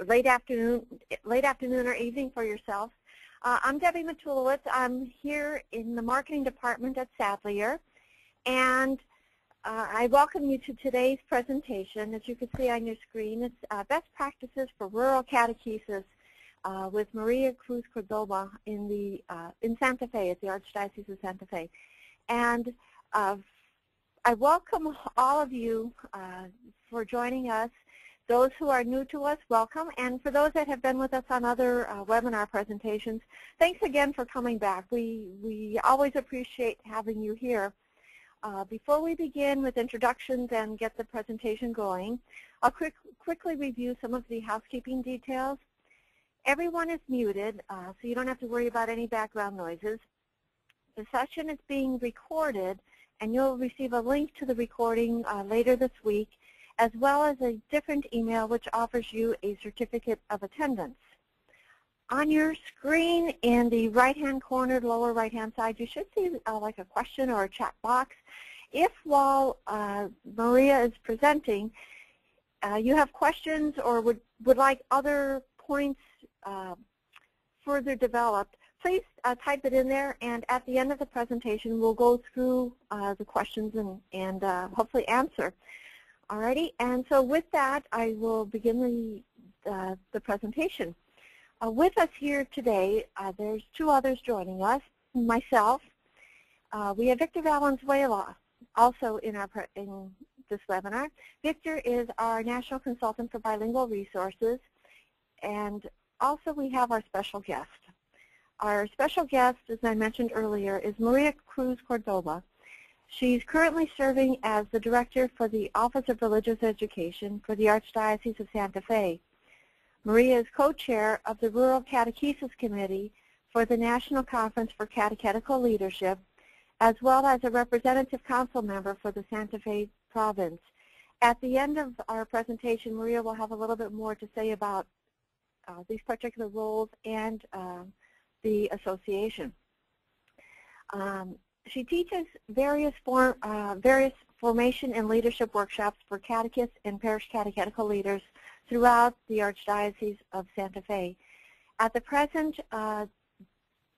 late afternoon or evening for yourself. I'm Debbie Matulowicz. I'm here in the marketing department at Sadlier, and I welcome you to today's presentation. As you can see on your screen, it's Best Practices for Rural Catechesis with Maria Cruz-Cordoba in Santa Fe, at the Archdiocese of Santa Fe. And I welcome all of you for joining us. Those who are new to us, welcome. And for those that have been with us on other webinar presentations, thanks again for coming back. We always appreciate having you here. Before we begin with introductions and get the presentation going, I'll quickly review some of the housekeeping details. Everyone is muted, so you don't have to worry about any background noises. The session is being recorded, and you'll receive a link to the recording later this week, as well as a different email which offers you a certificate of attendance. On your screen in the right-hand corner, lower right-hand side, you should see like a question or a chat box. If while Maria is presenting, you have questions or would like other points further developed, please type it in there, and at the end of the presentation, we'll go through the questions and hopefully answer. Alrighty, and so with that, I will begin the presentation. With us here today, there's two others joining us, myself. We have Victor Valenzuela also in this webinar. Victor is our National Consultant for Bilingual Resources, and also we have our special guest. Our special guest, as I mentioned earlier, is Maria Cruz-Cordoba. She's currently serving as the Director for the Office of Religious Education for the Archdiocese of Santa Fe. Maria is co-chair of the Rural Catechesis Committee for the National Conference for Catechetical Leadership, as well as a representative council member for the Santa Fe province. At the end of our presentation, Maria will have a little bit more to say about these particular roles and the association. She teaches various formation and leadership workshops for catechists and parish catechetical leaders throughout the Archdiocese of Santa Fe. At the present,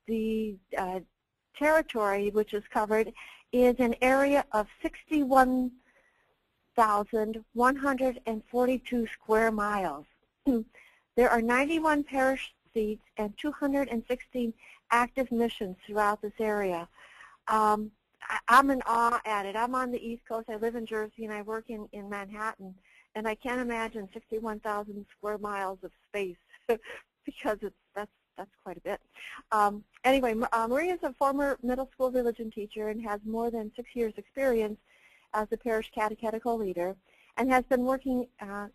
the territory which is covered is an area of 61,142 square miles. There are 91 parish seats and 216 active missions throughout this area. I'm in awe at it. I'm on the East Coast. I live in Jersey, and I work in Manhattan, and I can't imagine 61,000 square miles of space because that's quite a bit. Anyway, Maria is a former middle school religion teacher and has more than 6 years' experience as a parish catechetical leader, and has been working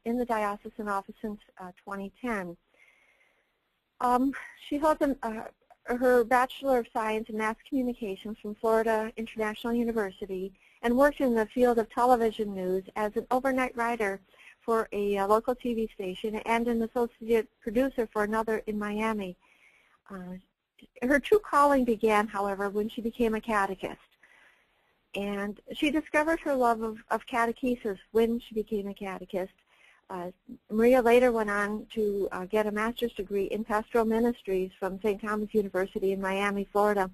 in the diocesan office since 2010. She holds her Bachelor of Science in Mass Communications from Florida International University and worked in the field of television news as an overnight writer for a local TV station and an associate producer for another in Miami. Her true calling began, however, when she became a catechist. And she discovered her love of catechesis when she became a catechist. Maria later went on to get a master's degree in pastoral ministries from St. Thomas University in Miami, Florida.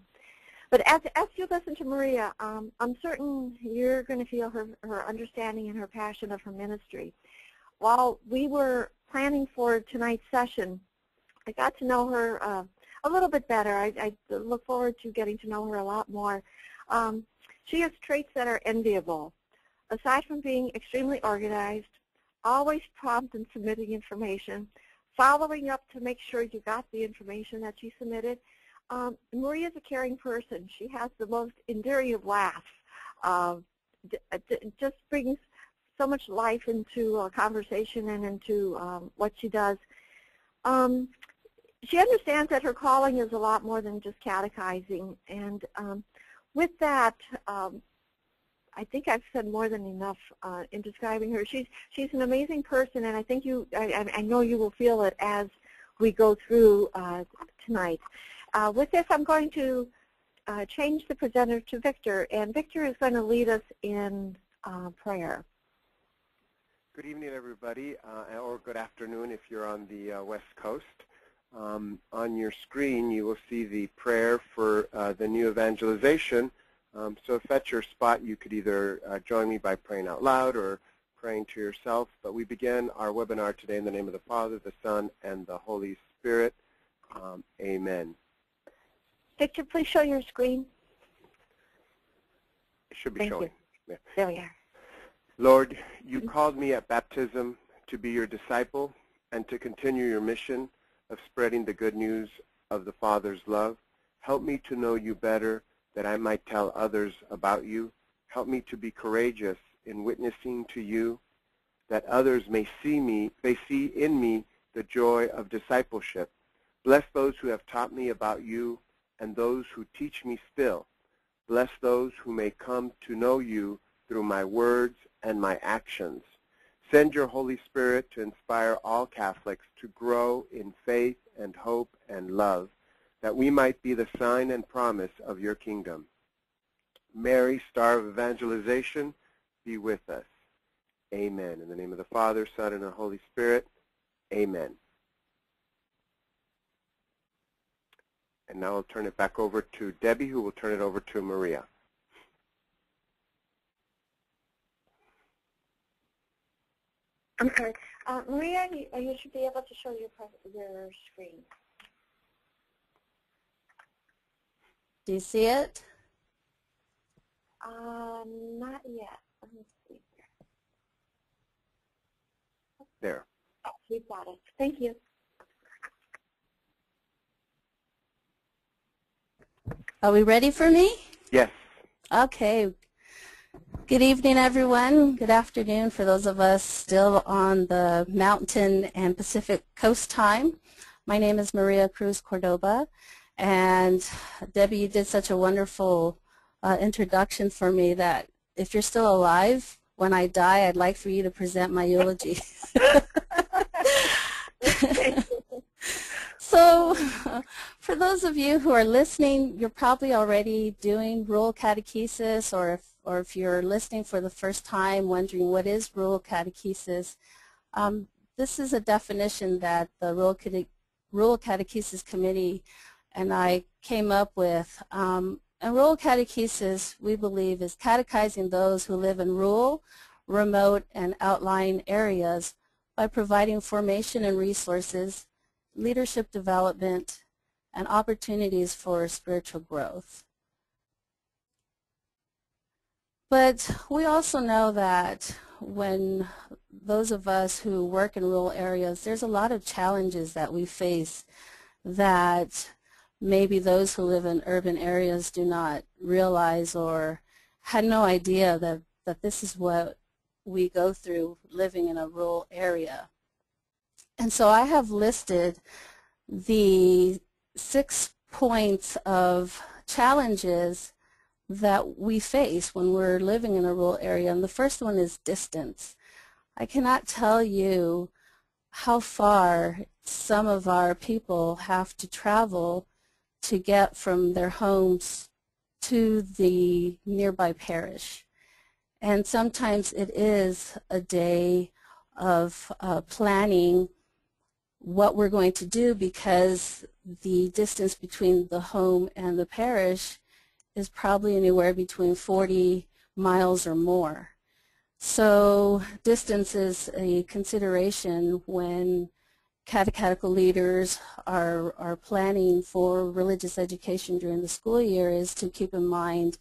But as you listen to Maria, I'm certain you're going to feel her understanding and her passion of her ministry. While we were planning for tonight's session, I got to know her a little bit better. I look forward to getting to know her a lot more. She has traits that are enviable. Aside from being extremely organized, always prompt in submitting information, following up to make sure you got the information that you submitted. Maria's a caring person. She has the most endearing laugh. It just brings so much life into a conversation and into what she does. She understands that her calling is a lot more than just catechizing, and with that, I think I've said more than enough in describing her. She's an amazing person, and I think I know you will feel it as we go through tonight. With this, I'm going to change the presenter to Victor, and Victor is going to lead us in prayer. Good evening, everybody, or good afternoon if you're on the West Coast. On your screen, you will see the prayer for the new evangelization. So if that's your spot, you could either join me by praying out loud or praying to yourself. But we begin our webinar today in the name of the Father, the Son, and the Holy Spirit. Amen. Victor, please show your screen. It should be Thank showing. You. Yeah. There we are. Lord, you called me at baptism to be your disciple and to continue your mission of spreading the good news of the Father's love. Help me to know you better, that I might tell others about you. Help me to be courageous in witnessing to you, that others may see in me the joy of discipleship. Bless those who have taught me about you and those who teach me still. Bless those who may come to know you through my words and my actions. Send your Holy Spirit to inspire all Catholics to grow in faith and hope and love, that we might be the sign and promise of your kingdom. Mary, star of evangelization, be with us. Amen. In the name of the Father, Son, and the Holy Spirit, amen. And now I'll turn it back over to Debbie, who will turn it over to Maria. I'm sorry. Maria, you should be able to show your screen. Do you see it? Not yet. Let me see. There. Oh, we've got it. Thank you. Are we ready for me? Yes. Okay. Good evening, everyone. Good afternoon for those of us still on the Mountain and Pacific Coast time. My name is Maria Cruz-Cordoba, and Debbie, you did such a wonderful introduction for me that if you're still alive, when I die, I'd like for you to present my eulogy. So for those of you who are listening, you're probably already doing rural catechesis, or if you're listening for the first time wondering what is rural catechesis, this is a definition that the Rural Catechesis Committee and I came up with. And rural catechesis, we believe, is catechizing those who live in rural, remote, and outlying areas by providing formation and resources, leadership development, and opportunities for spiritual growth. But we also know that when those of us who work in rural areas, there's a lot of challenges that we face that maybe those who live in urban areas do not realize or had no idea that this is what we go through living in a rural area. And so I have listed the 6 points of challenges that we face when we're living in a rural area. And the first one is distance. I cannot tell you how far some of our people have to travel to get from their homes to the nearby parish. And sometimes it is a day of planning what we're going to do, because the distance between the home and the parish is probably anywhere between 40 miles or more. So distance is a consideration when catechetical leaders are planning for religious education during the school year, is to keep in mind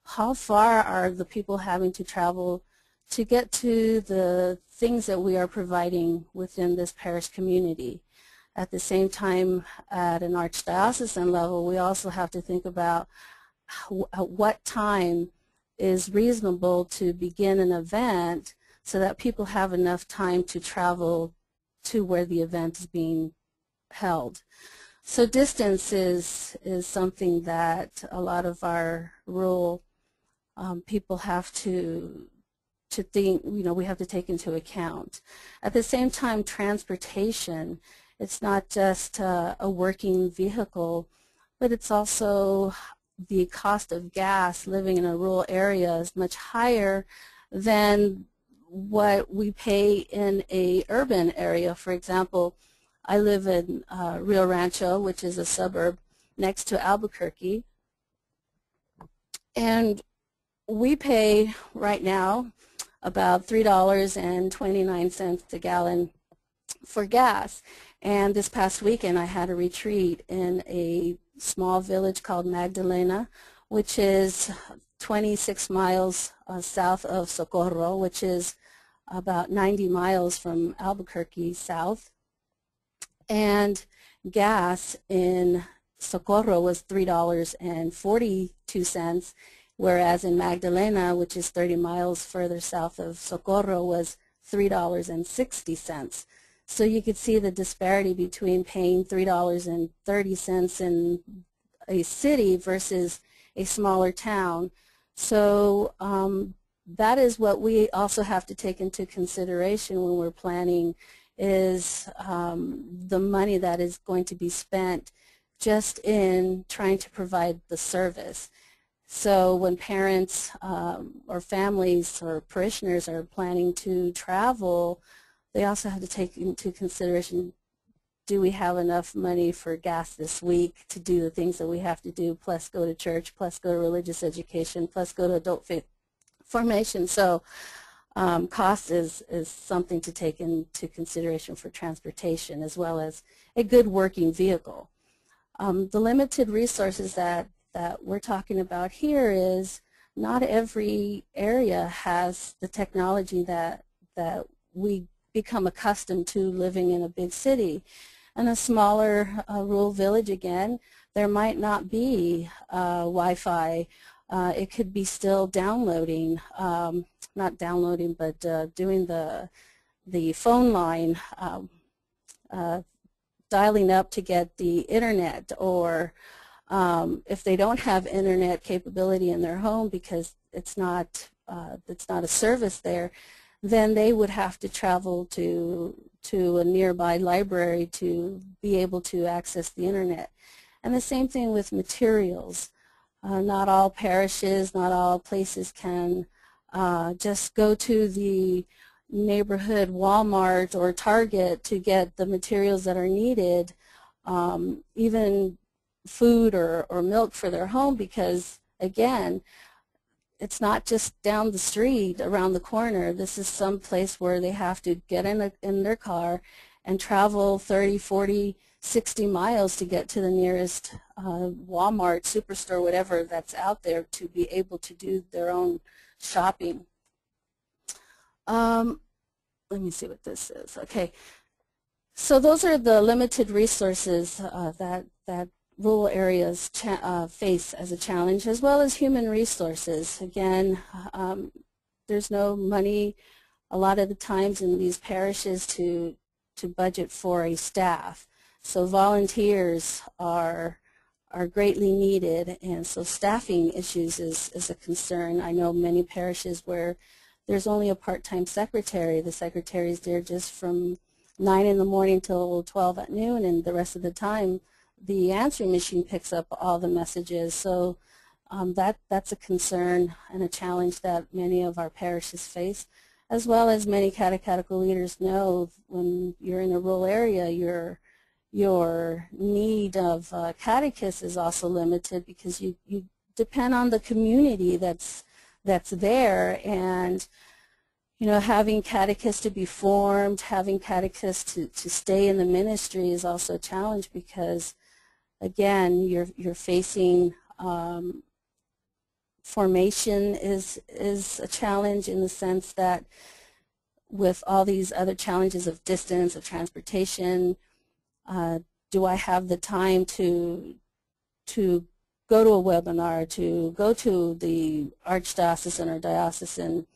how far are the people having to travel to get to the things that we are providing within this parish community. At the same time, at an archdiocesan level, we also have to think about at what time is reasonable to begin an event so that people have enough time to travel to where the event is being held. So distance is something that a lot of our rural people have to think, we have to take into account. At the same time, transportation, it's not just a working vehicle, but it's also the cost of gas living in a rural area is much higher than what we pay in a urban area. For example, I live in Rio Rancho, which is a suburb next to Albuquerque, and we pay right now about $3.29 a gallon for gas. And this past weekend I had a retreat in a small village called Magdalena, which is 26 miles south of Socorro, which is about 90 miles from Albuquerque south. And gas in Socorro was $3.42, whereas in Magdalena, which is 30 miles further south of Socorro, was $3.60. So you could see the disparity between paying $3.30 in a city versus a smaller town. So that is what we also have to take into consideration when we're planning, is the money that is going to be spent just in trying to provide the service. So when parents or families or parishioners are planning to travel, they also have to take into consideration, do we have enough money for gas this week to do the things that we have to do, plus go to church, plus go to religious education, plus go to adult faith formation. So cost is something to take into consideration for transportation, as well as a good working vehicle. The limited resources that we're talking about here is not every area has the technology that we become accustomed to living in a big city. In a smaller rural village, again, there might not be Wi-Fi. It could be still downloading, not downloading, but doing the phone line, dialing up to get the internet, or if they don't have internet capability in their home because it's not a service there, then they would have to travel to a nearby library to be able to access the internet. And the same thing with materials. Not all parishes, not all places can just go to the neighborhood Walmart or Target to get the materials that are needed, even food or milk for their home, because, again, it's not just down the street around the corner. This is some place where they have to get in their car and travel 30, 40, 60 miles to get to the nearest Walmart, Superstore, whatever that's out there, to be able to do their own shopping. Let me see what this is. Okay, so those are the limited resources that rural areas face as a challenge, as well as human resources. Again, there's no money a lot of the times in these parishes to budget for a staff. So volunteers are greatly needed, and so staffing issues is a concern. I know many parishes where there's only a part-time secretary. The secretary is there just from 9 in the morning till 12 at noon, and the rest of the time the answering machine picks up all the messages. So that's a concern and a challenge that many of our parishes face, as well as many catechetical leaders know. When you're in a rural area, your need of catechists is also limited, because you depend on the community that's there, and having catechists to be formed, having catechists to stay in the ministry is also a challenge, because again, you're facing formation is a challenge, in the sense that with all these other challenges of distance, of transportation, do I have the time to go to a webinar, to go to the archdiocesan or diocesan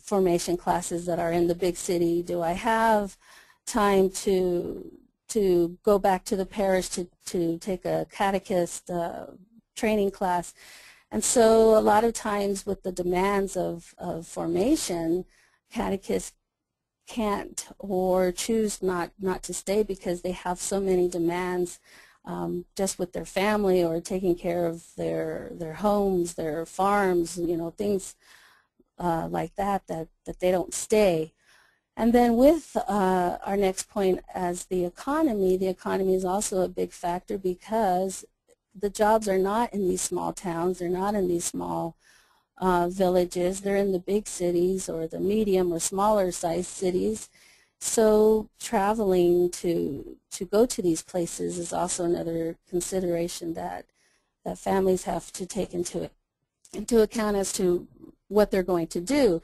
formation classes that are in the big city? Do I have time to go back to the parish to take a catechist training class? And so a lot of times with the demands of formation, catechists can't or choose not to stay, because they have so many demands just with their family, or taking care of their homes, their farms, things like that they don't stay. And then with our next point as the economy is also a big factor because the jobs are not in these small towns, they're not in these small villages, they're in the big cities or the medium or smaller sized cities. So traveling to go to these places is also another consideration that families have to take into account as to what they're going to do.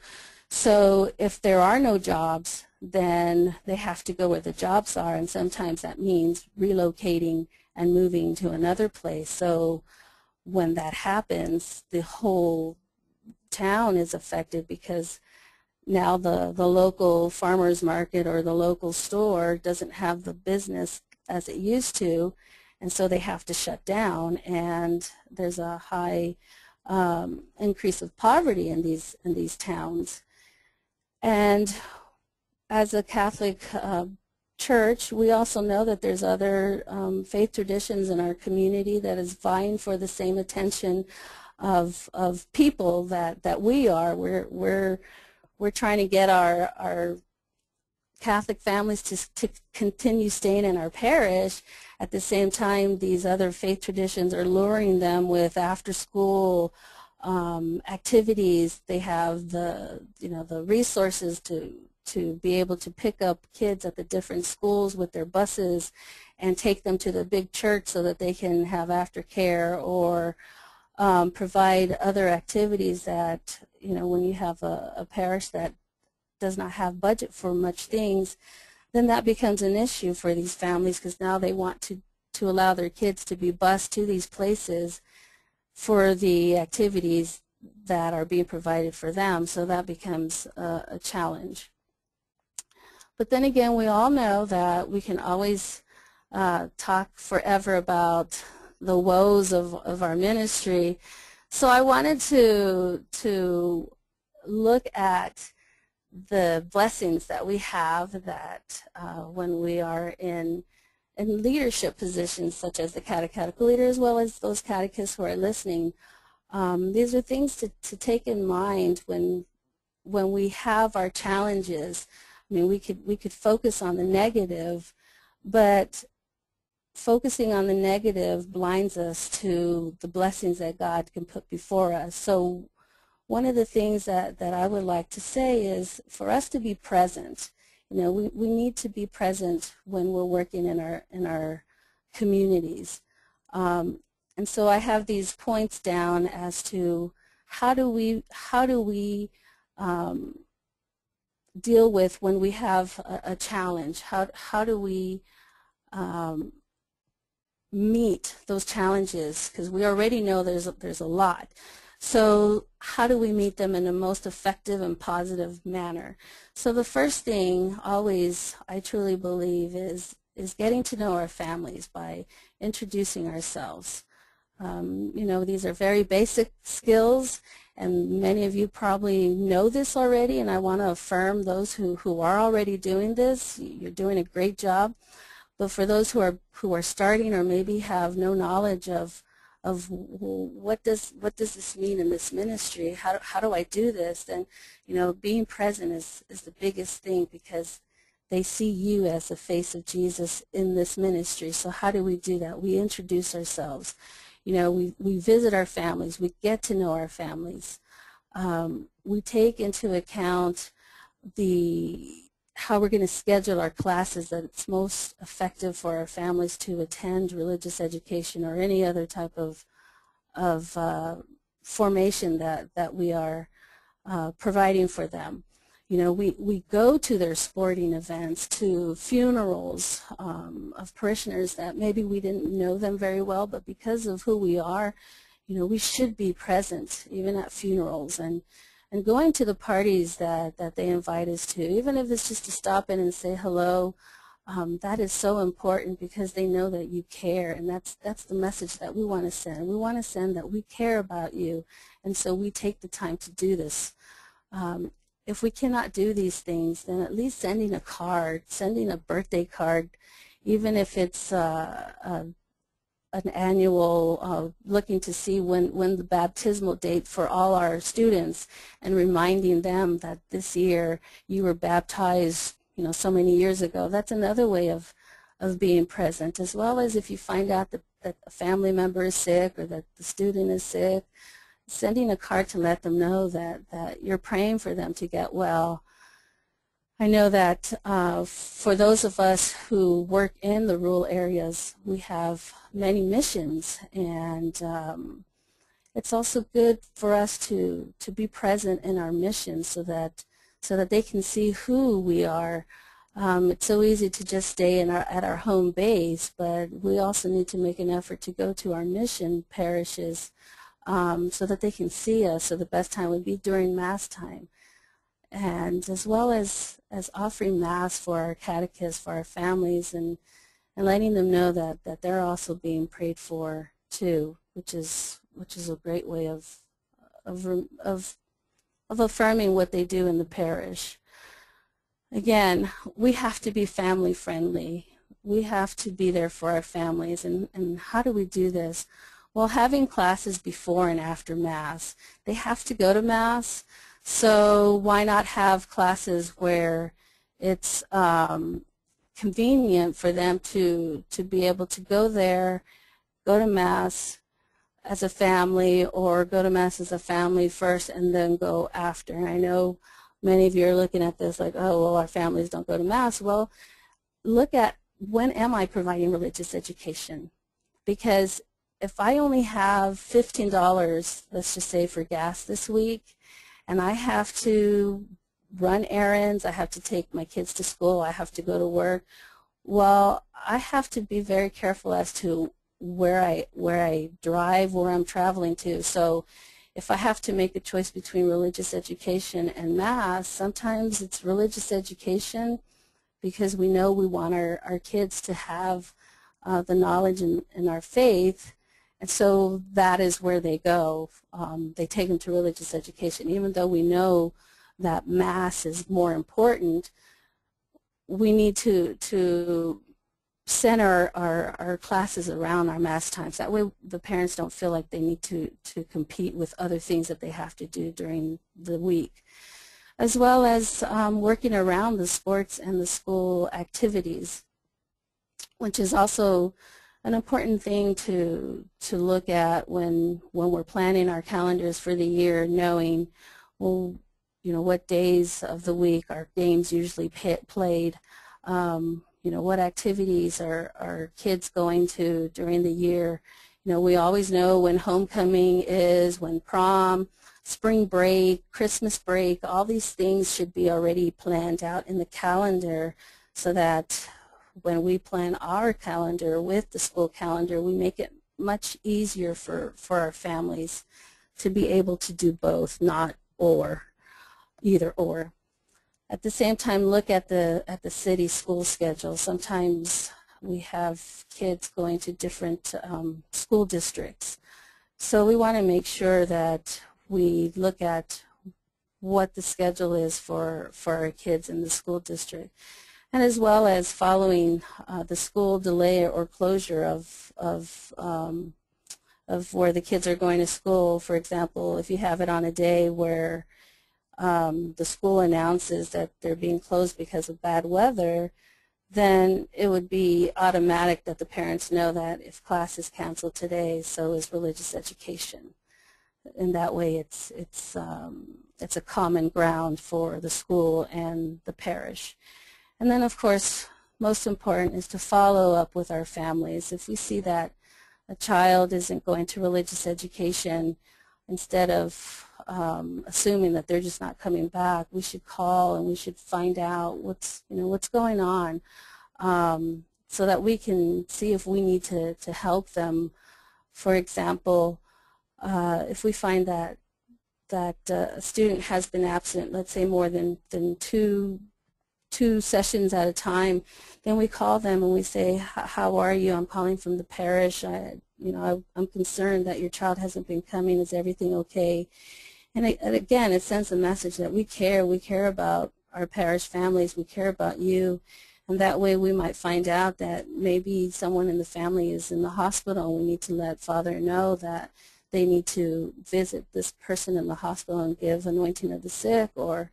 So if there are no jobs, then they have to go where the jobs are, and sometimes that means relocating and moving to another place. So when that happens, the whole town is affected because now the local farmer's market or the local store doesn't have the business as it used to, and so they have to shut down, and there's a high increase of poverty in these towns. And as a Catholic church, we also know that there's other faith traditions in our community that is vying for the same attention of people that we are. We're trying to get our Catholic families to continue staying in our parish. At the same time, these other faith traditions are luring them with after-school activities. They have the resources to be able to pick up kids at the different schools with their buses and take them to the big church so that they can have aftercare or provide other activities that, when you have a parish that does not have budget for much things, then that becomes an issue for these families because now they want to allow their kids to be bused to these places for the activities that are being provided for them. So that becomes a challenge. But then again, we all know that we can always talk forever about the woes of our ministry. So I wanted to look at the blessings that we have that when we are in leadership positions such as the catechetical leader as well as those catechists who are listening. These are things to take in mind when we have our challenges. I mean, we could focus on the negative, but focusing on the negative blinds us to the blessings that God can put before us. So one of the things that I would like to say is for us to be present. We need to be present when we're working in our communities. And so I have these points down as to how do we deal with when we have a challenge. How do we meet those challenges? Because we already know there's a lot. So how do we meet them in the most effective and positive manner? So the first thing always, I truly believe, is getting to know our families by introducing ourselves. These are very basic skills, and many of you probably know this already, and I want to affirm those who are already doing this. You're doing a great job. But for those who are starting or maybe have no knowledge of what does this mean in this ministry? How do I do this? Then, being present is the biggest thing because they see you as the face of Jesus in this ministry. So how do we do that? We introduce ourselves. We visit our families. We get to know our families. We take into account how we're going to schedule our classes, that it's most effective for our families to attend religious education or any other type of formation that we are providing for them. We go to their sporting events, to funerals of parishioners that maybe we didn't know them very well, but because of who we are, we should be present even at funerals and going to the parties that they invite us to, even if it's just to stop in and say hello. That is so important because they know that you care, and that's the message that we want to send. We want to send that we care about you, and so we take the time to do this. If we cannot do these things, then at least sending a card, sending a birthday card, even if it's an annual looking to see when the baptismal date for all our students, and reminding them that this year you were baptized, so many years ago. That's another way of being present, as well as if you find out that a family member is sick or that the student is sick, sending a card to let them know that you're praying for them to get well. I know that for those of us who work in the rural areas, we have many missions, and it's also good for us to be present in our missions so that they can see who we are. It's so easy to just stay at our home base, but we also need to make an effort to go to our mission parishes so that they can see us. So the best time would be during Mass time. And as well as offering Mass for our catechists, for our families, and letting them know that they're also being prayed for too, which is a great way of affirming what they do in the parish. Again, we have to be family friendly. We have to be there for our families. And how do we do this? Well, having classes before and after Mass. They have to go to Mass. So why not have classes where it's convenient for them to be able to go there, go to Mass as a family, or go to Mass as a family first and then go after. I know many of you are looking at this like, oh, well, our families don't go to Mass. Well, look at, when am I providing religious education? Because if I only have $15, let's just say, for gas this week, and I have to run errands, I have to take my kids to school, I have to go to work, well, I have to be very careful as to where I drive, where I'm traveling to. So if I have to make a choice between religious education and Mass, sometimes it's religious education because we know we want our kids to have the knowledge in our faith. And so that is where they go. They take them to religious education. Even though we know that Mass is more important, we need to center our classes around our Mass times. That way the parents don't feel like they need to compete with other things that they have to do during the week. As well as working around the sports and the school activities, which is also an important thing to look at when we're planning our calendars for the year, knowing, well, what days of the week are games usually played, what activities are kids going to during the year. We always know when homecoming is, when prom, spring break, Christmas break, all these things should be already planned out in the calendar so that when we plan our calendar with the school calendar, we make it much easier for our families to be able to do both, not either or. At the same time, look at the city school schedule. Sometimes we have kids going to different school districts. So we want to make sure that we look at what the schedule is for our kids in the school district, and as well as following the school delay or closure of where the kids are going to school. For example, if you have it on a day where the school announces that they're being closed because of bad weather, then it would be automatic that the parents know that if class is canceled today, so is religious education. And that way it's a common ground for the school and the parish. And then, of course, most important is to follow up with our families. If we see that a child isn't going to religious education, instead of assuming that they're just not coming back, we should call and we should find out what's going on, so that we can see if we need to help them. For example, if we find that a student has been absent, let's say more than two sessions at a time, then we call them and we say, how are you? I'm calling from the parish. I'm concerned that your child hasn't been coming. Is everything okay? And again, it sends a message that we care. We care about our parish families. We care about you. And that way we might find out that maybe someone in the family is in the hospital, and we need to let Father know that they need to visit this person in the hospital and give anointing of the sick. Or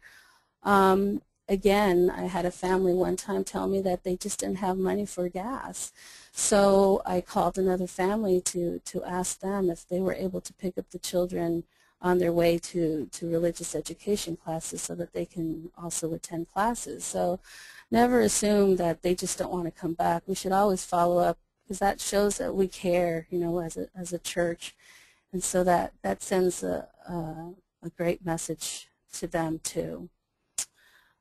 again, I had a family one time tell me that they just didn't have money for gas. So I called another family to ask them if they were able to pick up the children on their way to religious education classes so that they can also attend classes. So never assume that they just don't want to come back. We should always follow up, because that shows that we care, you know, as a church. And so that sends a great message to them too.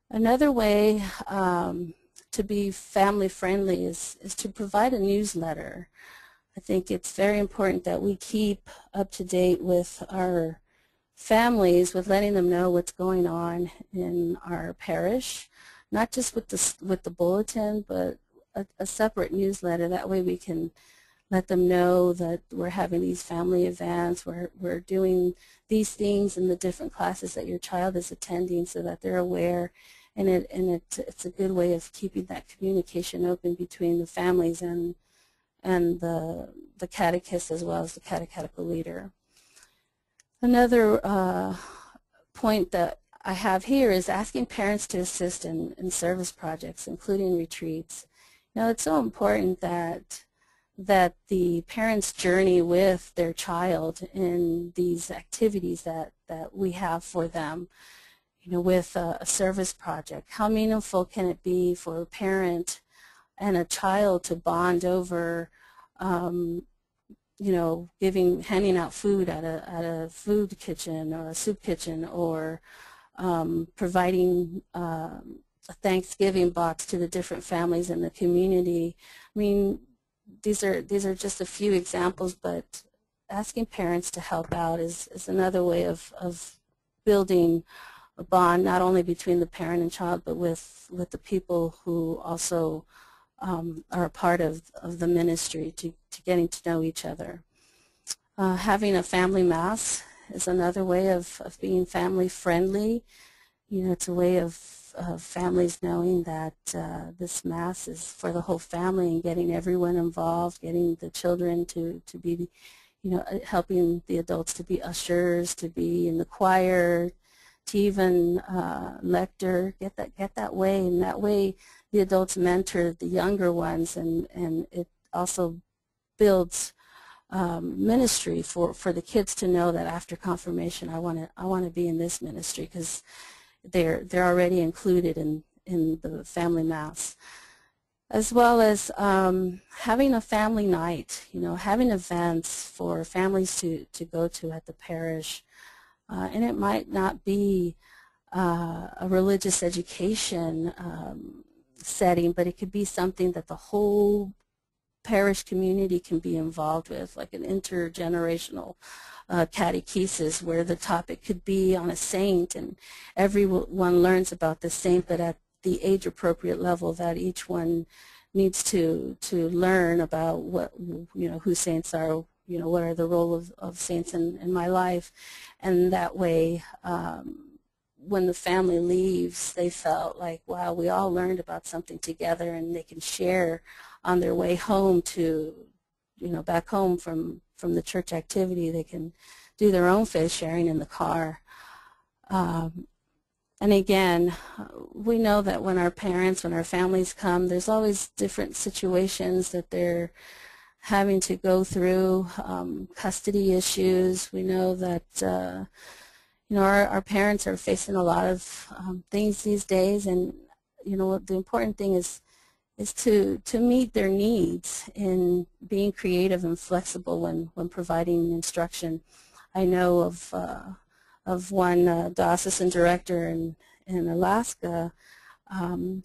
Another way to be family friendly is to provide a newsletter. I think it's very important that we keep up to date with our families, with letting them know what's going on in our parish, not just with the bulletin, but a separate newsletter. That way we can let them know that we're having these family events, we're doing these things in the different classes that your child is attending, so that they're aware. And it's a good way of keeping that communication open between the families and the catechist, as well as the catechetical leader. Another point that I have here is asking parents to assist in service projects, including retreats. Now, it's so important that the parents journey with their child in these activities that we have for them. You know, with a service project, how meaningful can it be for a parent and a child to bond over, you know, handing out food at a food kitchen or a soup kitchen, or providing a Thanksgiving box to the different families in the community. I mean, these are just a few examples, but asking parents to help out is another way of building a bond, not only between the parent and child, but with the people who also are a part of the ministry, to getting to know each other. Having a family mass is another way of being family friendly. You know, it's a way of families knowing that this mass is for the whole family, and getting everyone involved, getting the children to be, you know, helping the adults to be ushers, to be in the choir, to even lector, get that way, and that way the adults mentor the younger ones, and it also builds ministry for the kids to know that after confirmation, I want to be in this ministry, because they're already included in the family mass. As well as having a family night, you know, having events for families to go to at the parish. And it might not be a religious education setting, but it could be something that the whole parish community can be involved with, like an intergenerational catechesis, where the topic could be on a saint, and everyone learns about the saint, but at the age-appropriate level that each one needs to learn about what, you know, who saints are, you know, what are the role of saints in my life. And that way, when the family leaves, they felt like, wow, we all learned about something together, and they can share on their way home to, you know, back home from the church activity. They can do their own faith sharing in the car. And again, we know that when our families come, there's always different situations that they're having to go through, custody issues. We know that you know, our parents are facing a lot of things these days, and you know, the important thing is to meet their needs in being creative and flexible when providing instruction. I know of one diocesan director in Alaska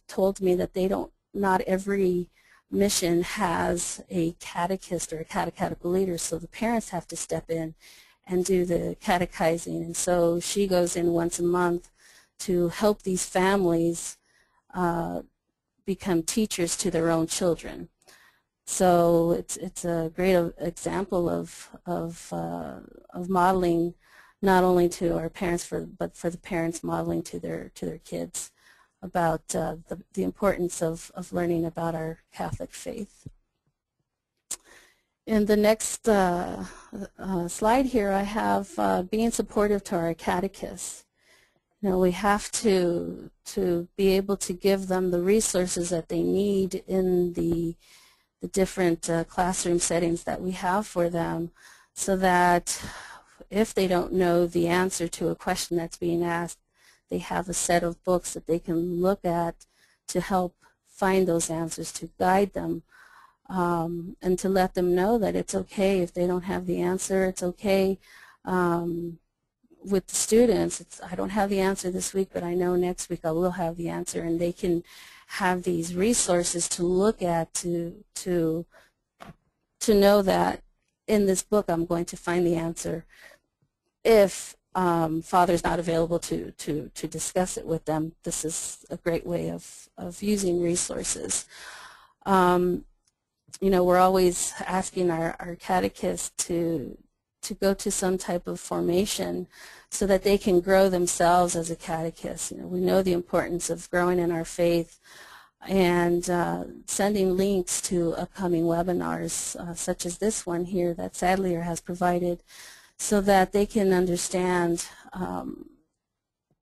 told me that not every mission has a catechist or a catechetical leader, so the parents have to step in and do the catechizing. And so she goes in once a month to help these families become teachers to their own children. So it's a great example of modeling, not only to our parents, but for the parents modeling to their kids about the importance of learning about our Catholic faith. In the next slide here, I have being supportive to our catechists. You know, we have to be able to give them the resources that they need in the different classroom settings that we have for them, so that if they don't know the answer to a question that's being asked, they have a set of books that they can look at to help find those answers, to guide them, and to let them know that it's okay if they don't have the answer. It's okay with the students. I don't have the answer this week, but I know next week I will have the answer, and they can have these resources to look at to know that in this book I'm going to find the answer if Father's not available to discuss it with them. This is a great way of using resources. You know, we're always asking our catechists to go to some type of formation so that they can grow themselves as a catechist. You know, we know the importance of growing in our faith, and sending links to upcoming webinars such as this one here that Sadlier has provided, so that they can understand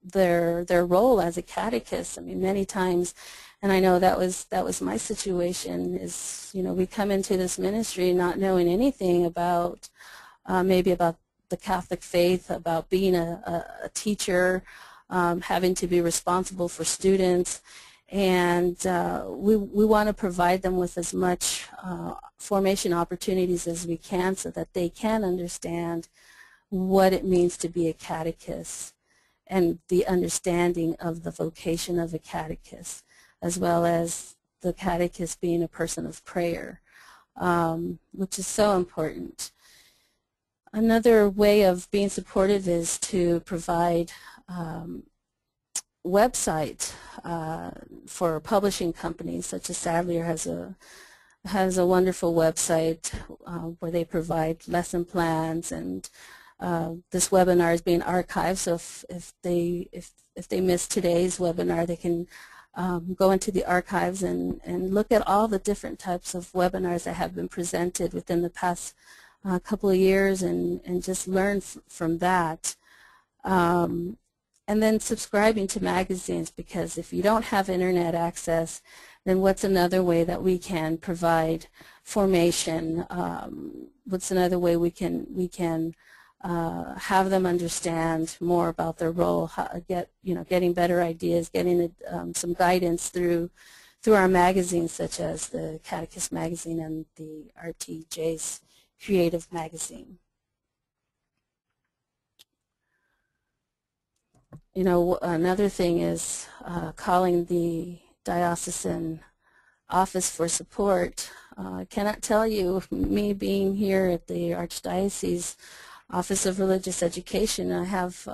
their role as a catechist. I mean, many times, and I know that was my situation, is, you know, we come into this ministry not knowing anything about maybe about the Catholic faith, about being a teacher, having to be responsible for students, and we want to provide them with as much formation opportunities as we can, so that they can understand what it means to be a catechist and the understanding of the vocation of a catechist, as well as the catechist being a person of prayer, which is so important. Another way of being supportive is to provide website for publishing companies, such as Sadlier has a wonderful website where they provide lesson plans, and this webinar is being archived, so if they miss today's webinar, they can go into the archives and look at all the different types of webinars that have been presented within the past couple of years, and just learn from that. And then subscribing to magazines, because if you don't have internet access, then what's another way that we can provide formation? What's another way we can have them understand more about their role, getting better ideas, getting some guidance through our magazines, such as the Catechist magazine and the RTJ's Creative magazine. You know, another thing is calling the diocesan office for support. I cannot tell you, me being here at the Archdiocese Office of Religious Education, I have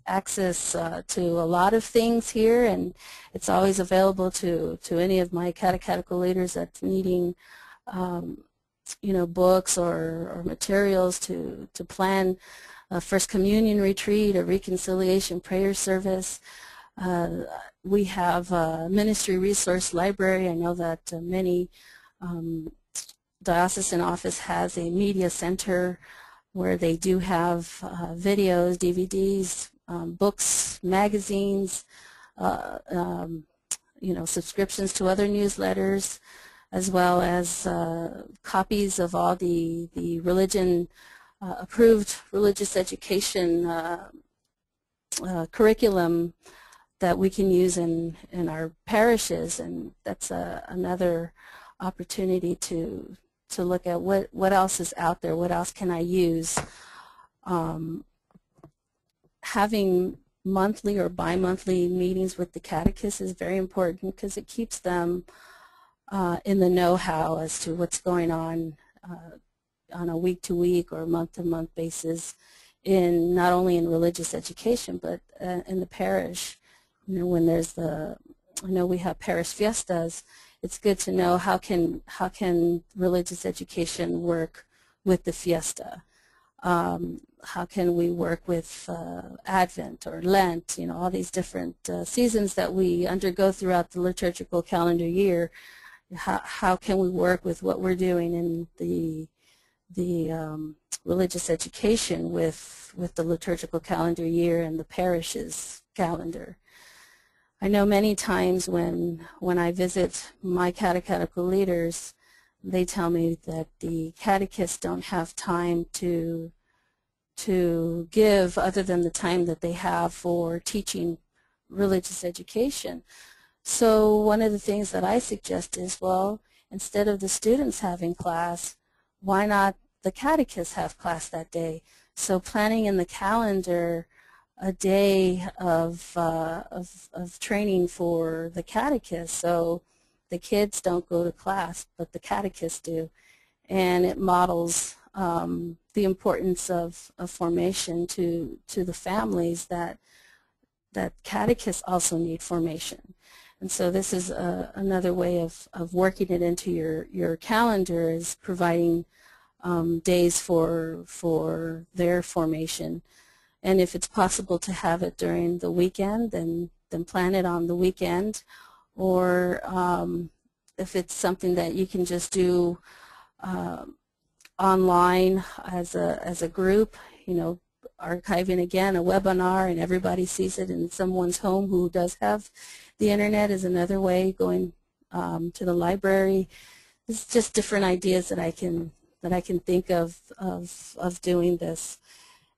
access to a lot of things here, and it's always available to any of my catechetical leaders that's needing books or materials to plan a First Communion retreat, a reconciliation prayer service. We have a ministry resource library. I know that many diocesan office has a media center where they do have videos, DVDs, books, magazines, subscriptions to other newsletters, as well as copies of all the approved religious education curriculum that we can use in our parishes, and that's another opportunity to look at what else is out there, what else can I use. Having monthly or bi-monthly meetings with the catechist is very important, because it keeps them in the know-how as to what's going on a week-to-week or month-to-month basis, in not only in religious education but in the parish. You know, when there's I know we have parish fiestas, it's good to know how can religious education work with the fiesta. How can we work with Advent or Lent, all these different seasons that we undergo throughout the liturgical calendar year. How can we work with what we're doing in the religious education with the liturgical calendar year and the parish's calendar? I know many times when I visit my catechetical leaders, they tell me that the catechists don't have time to give other than the time that they have for teaching religious education. So one of the things that I suggest is, well, instead of the students having class, why not the catechists have class that day? So planning in the calendar a day of training for the catechist, so the kids don't go to class, but the catechists do, and it models the importance of formation to the families that catechists also need formation. And so this is another way of working it into your calendar, is providing days for their formation. And if it's possible to have it during the weekend, then plan it on the weekend. Or if it's something that you can just do online as a group, archiving again a webinar and everybody sees it in someone's home who does have the internet is another way. Going to the library. It's just different ideas that I can think of doing this.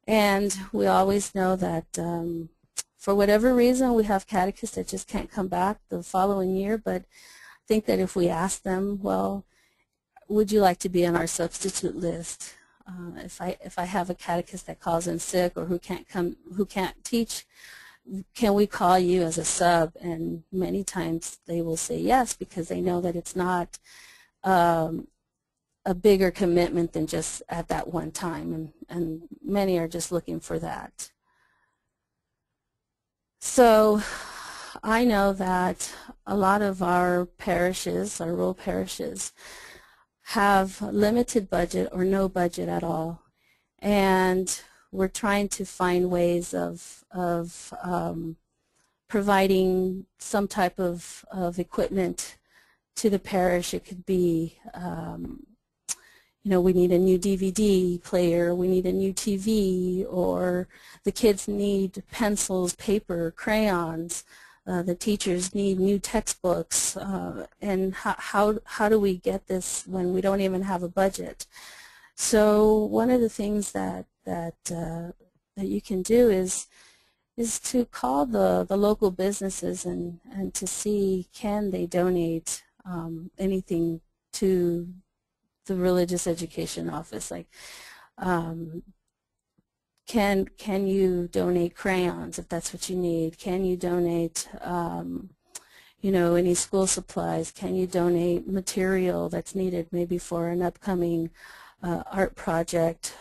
And we always know that for whatever reason we have catechists that just can't come back the following year, but I think that if we ask them, well, would you like to be on our substitute list? If I have a catechist that calls in sick or who can't teach, can we call you as a sub? And many times they will say yes, because they know that it's not a bigger commitment than just at that one time, and many are just looking for that. So I know that a lot of our parishes, our rural parishes, have limited budget or no budget at all, and we're trying to find ways of providing some type of equipment to the parish. It could be we need a new DVD player, we need a new TV, or the kids need pencils, paper, crayons, the teachers need new textbooks, and how do we get this when we don't even have a budget? So one of the things that you can do is to call the local businesses and to see, can they donate anything to the religious education office. Like, can you donate crayons if that's what you need? Can you donate any school supplies? Can you donate material that's needed maybe for an upcoming art project?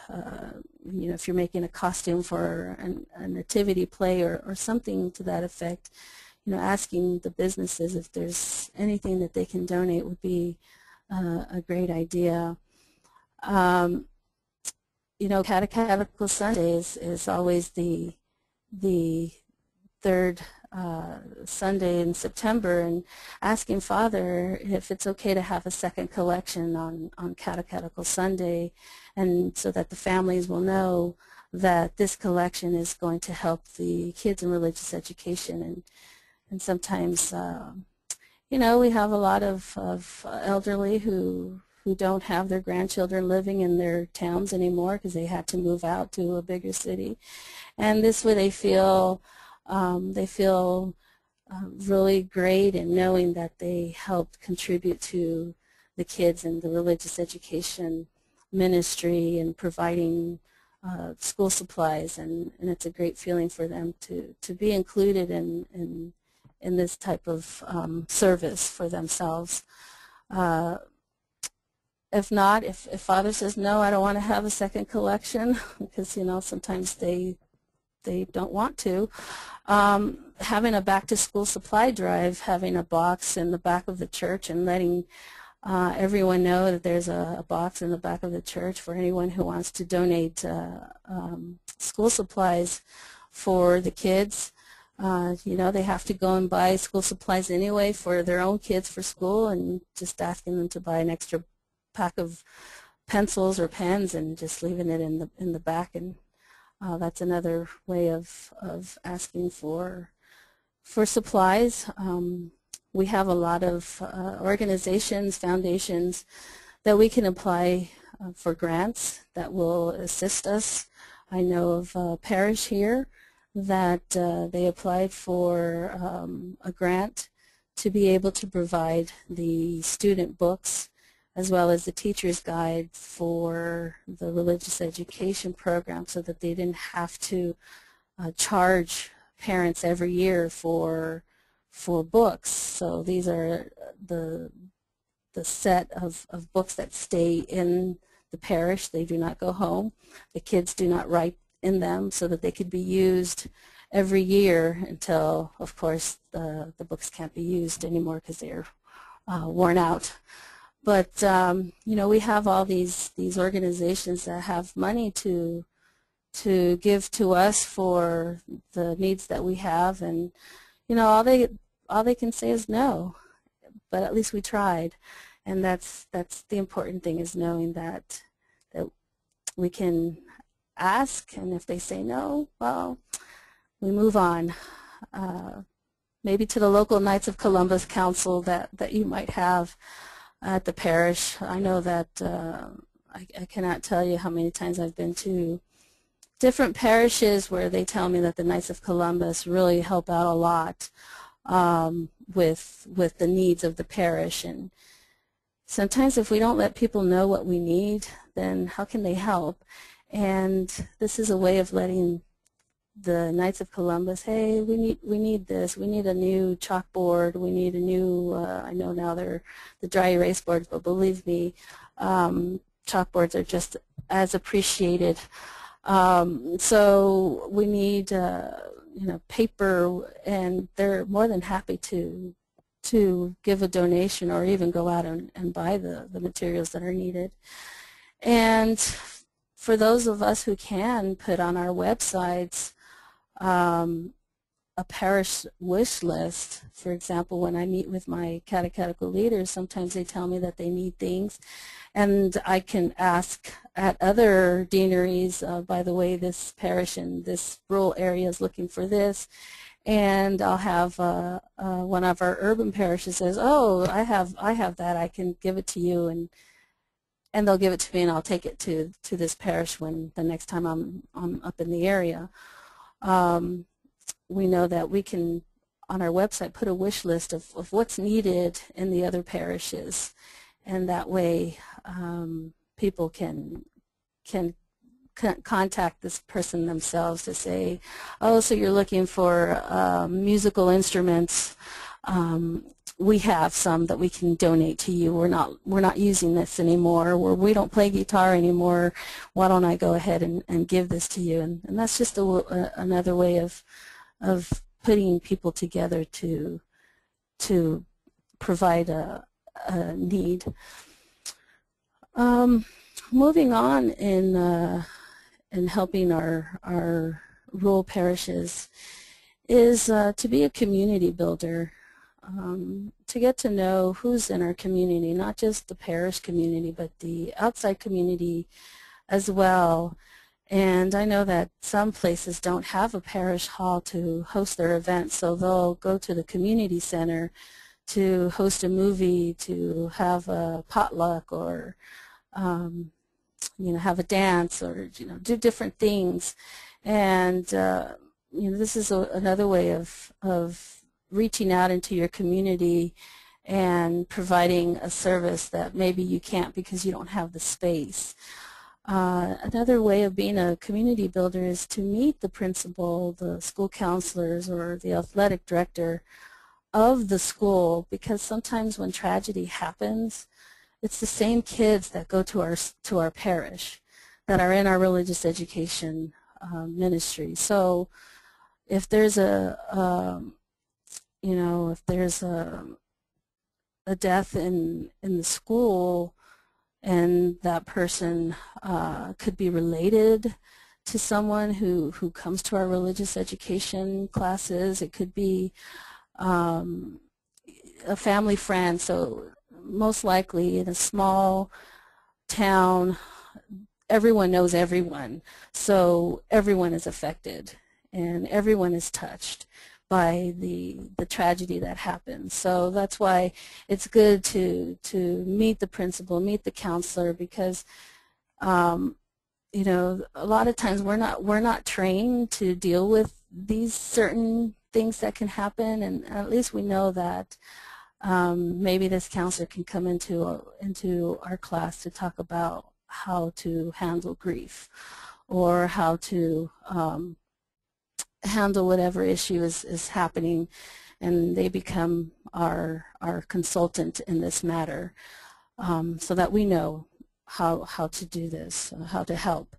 If you're making a costume for a nativity play or something to that effect, asking the businesses if there's anything that they can donate would be a great idea. Catechetical Sundays is always the third Sunday in September, and asking Father if it's okay to have a second collection on Catechetical Sunday, and so that the families will know that this collection is going to help the kids in religious education. And sometimes we have a lot of elderly who don't have their grandchildren living in their towns anymore because they had to move out to a bigger city, and this way they feel really great in knowing that they helped contribute to the kids in the religious education ministry and providing school supplies, and it's a great feeling for them to be included in this type of service for themselves. If not, if Father says, no, I don't want to have a second collection, because sometimes they don't want to, having a back-to-school supply drive, having a box in the back of the church and letting Everyone know that there's a box in the back of the church for anyone who wants to donate school supplies for the kids. You know, they have to go and buy school supplies anyway for their own kids for school, and just asking them to buy an extra pack of pencils or pens and just leaving it in the back, and that's another way of asking for supplies. We have a lot of organizations, foundations that we can apply for grants that will assist us. I know of a parish here that they applied for a grant to be able to provide the student books as well as the teacher's guide for the religious education program, so that they didn't have to charge parents every year for books. So these are the set of books that stay in the parish. They do not go home. The kids do not write in them, so that they could be used every year until, of course, the books can't be used anymore because they're worn out. But you know, we have all these organizations that have money to give to us for the needs that we have, and you know, all they can say is no, but at least we tried, and that's the important thing, is knowing that we can ask, and if they say no, well, we move on. Maybe to the local Knights of Columbus Council that you might have at the parish. I know that I cannot tell you how many times I've been to different parishes where they tell me that the Knights of Columbus really help out a lot with the needs of the parish. And sometimes if we don't let people know what we need, then how can they help? And this is a way of letting the Knights of Columbus, hey, we need this. We need a new chalkboard. We need a new, I know now they're the dry erase boards, but believe me, chalkboards are just as appreciated. So we need, you know, paper, and they're more than happy to give a donation or even go out and buy the materials that are needed. And for those of us who can put on our websites a parish wish list. For example, when I meet with my catechetical leaders, sometimes they tell me that they need things, and I can ask at other deaneries, by the way, this parish in this rural area is looking for this, and I'll have one of our urban parishes says, oh, I have that, I can give it to you, and they'll give it to me, and I'll take it to this parish when the next time I'm up in the area. We know that we can, on our website, put a wish list of what's needed in the other parishes, and that way people can contact this person themselves to say, oh, so you're looking for musical instruments. We have some that we can donate to you. We're not using this anymore, or we don't play guitar anymore. Why don't I go ahead and give this to you? And that's just another way of putting people together to provide a need. Moving on in helping our rural parishes is to be a community builder. To get to know who's in our community, not just the parish community, but the outside community as well. And I know that some places don't have a parish hall to host their events, so they'll go to the community center to host a movie, to have a potluck, or have a dance, or do different things. And this is another way of reaching out into your community and providing a service that maybe you can't because you don't have the space. Another way of being a community builder is to meet the principal, the school counselors, or the athletic director of the school, because sometimes when tragedy happens, it's the same kids that go to our parish that are in our religious education ministry. So if there's a death in the school, and that person could be related to someone who comes to our religious education classes. It could be a family friend. So most likely in a small town, everyone knows everyone. So everyone is affected and everyone is touched by the tragedy that happens. So that's why it's good to meet the principal, meet the counselor, because you know, a lot of times we're not trained to deal with these certain things that can happen, and at least we know that maybe this counselor can come into our class to talk about how to handle grief, or how to handle whatever issue is happening, and they become our consultant in this matter, so that we know how to do this, how to help.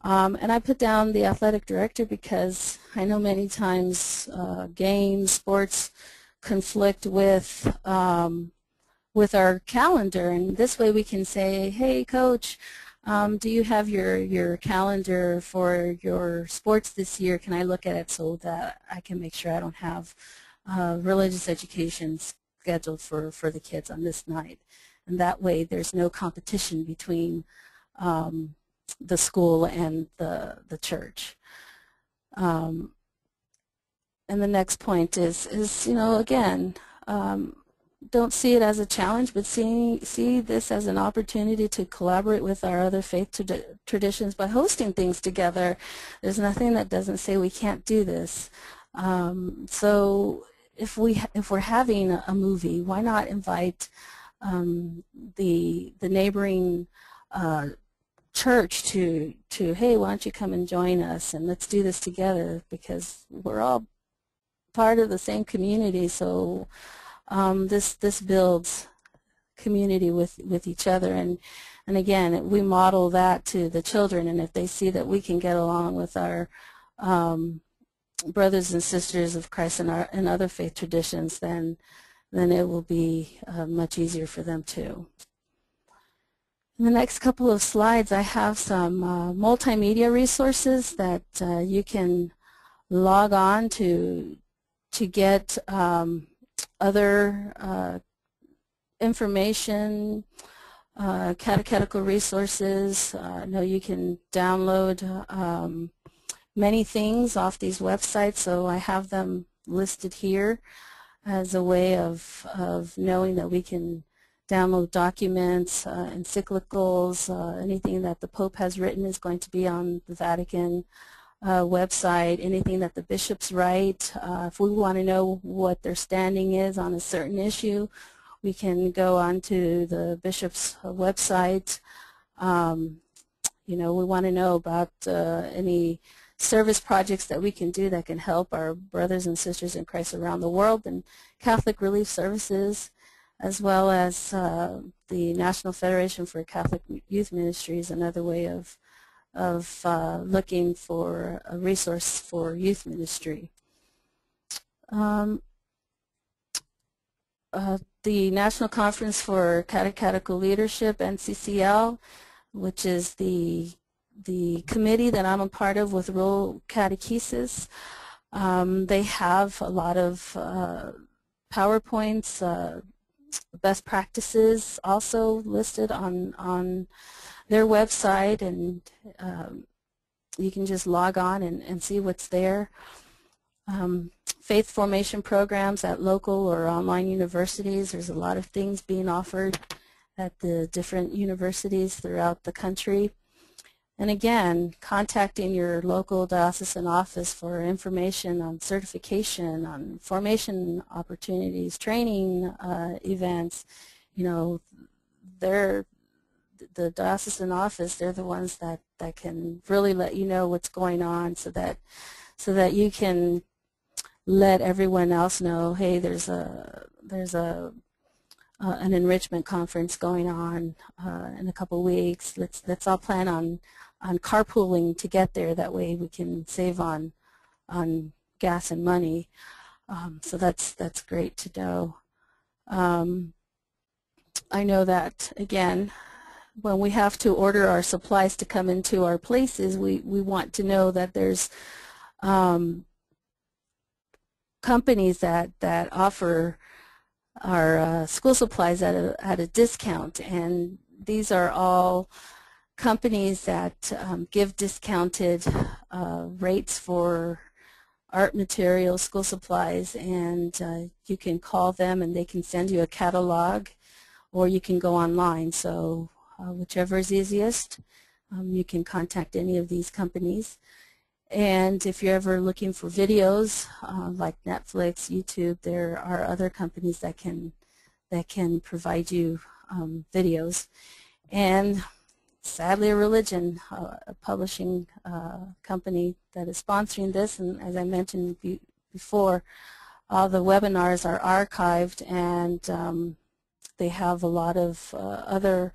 And I put down the athletic director because I know many times games, sports conflict with our calendar, and this way we can say, hey coach, do you have your calendar for your sports this year? Can I look at it so that I can make sure I don't have religious education scheduled for the kids on this night? And that way there's no competition between the school and the church. And the next point is, you know, again, don't see it as a challenge, but see this as an opportunity to collaborate with our other faith traditions by hosting things together. There's nothing that doesn't say we can't do this. So if we're having a movie, why not invite the neighboring church to hey, why don't you come and join us, and let's do this together, because we're all part of the same community. So this builds community with each other, and again, we model that to the children, and if they see that we can get along with our brothers and sisters of Christ and other faith traditions, then it will be much easier for them too. In the next couple of slides, I have some multimedia resources that you can log on to get other information, catechetical resources. I know you can download many things off these websites, so I have them listed here as a way of knowing that we can download documents, encyclicals, anything that the Pope has written is going to be on the Vatican website, anything that the bishops write. If we want to know what their standing is on a certain issue, we can go onto the bishop's website. You know, we want to know about any service projects that we can do that can help our brothers and sisters in Christ around the world, and Catholic Relief Services, as well as the National Federation for Catholic Youth Ministries, another way of looking for a resource for youth ministry. The National Conference for Catechetical Leadership, NCCL, which is the committee that I'm a part of with Rural Catechesis. They have a lot of PowerPoints, best practices also listed on their website, and you can just log on and see what's there. Faith formation programs at local or online universities. There's a lot of things being offered at the different universities throughout the country. And again, contacting your local diocesan office for information on certification, on formation opportunities, training events. You know, the diocesan office, they're the ones that can really let you know what's going on, so that you can let everyone else know, hey, there's an enrichment conference going on in a couple weeks. Let's all plan on carpooling to get there. That way we can save on gas and money. So that's great to know. I know that, again, when we have to order our supplies to come into our places, we want to know that there's companies that offer our school supplies at a discount, and these are all companies that give discounted rates for art materials, school supplies, and you can call them and they can send you a catalog, or you can go online. So whichever is easiest, you can contact any of these companies. And if you're ever looking for videos like Netflix, YouTube, there are other companies that can provide you videos. And Sadlier Religion, a publishing company that is sponsoring this, and as I mentioned before, all the webinars are archived, and they have a lot of other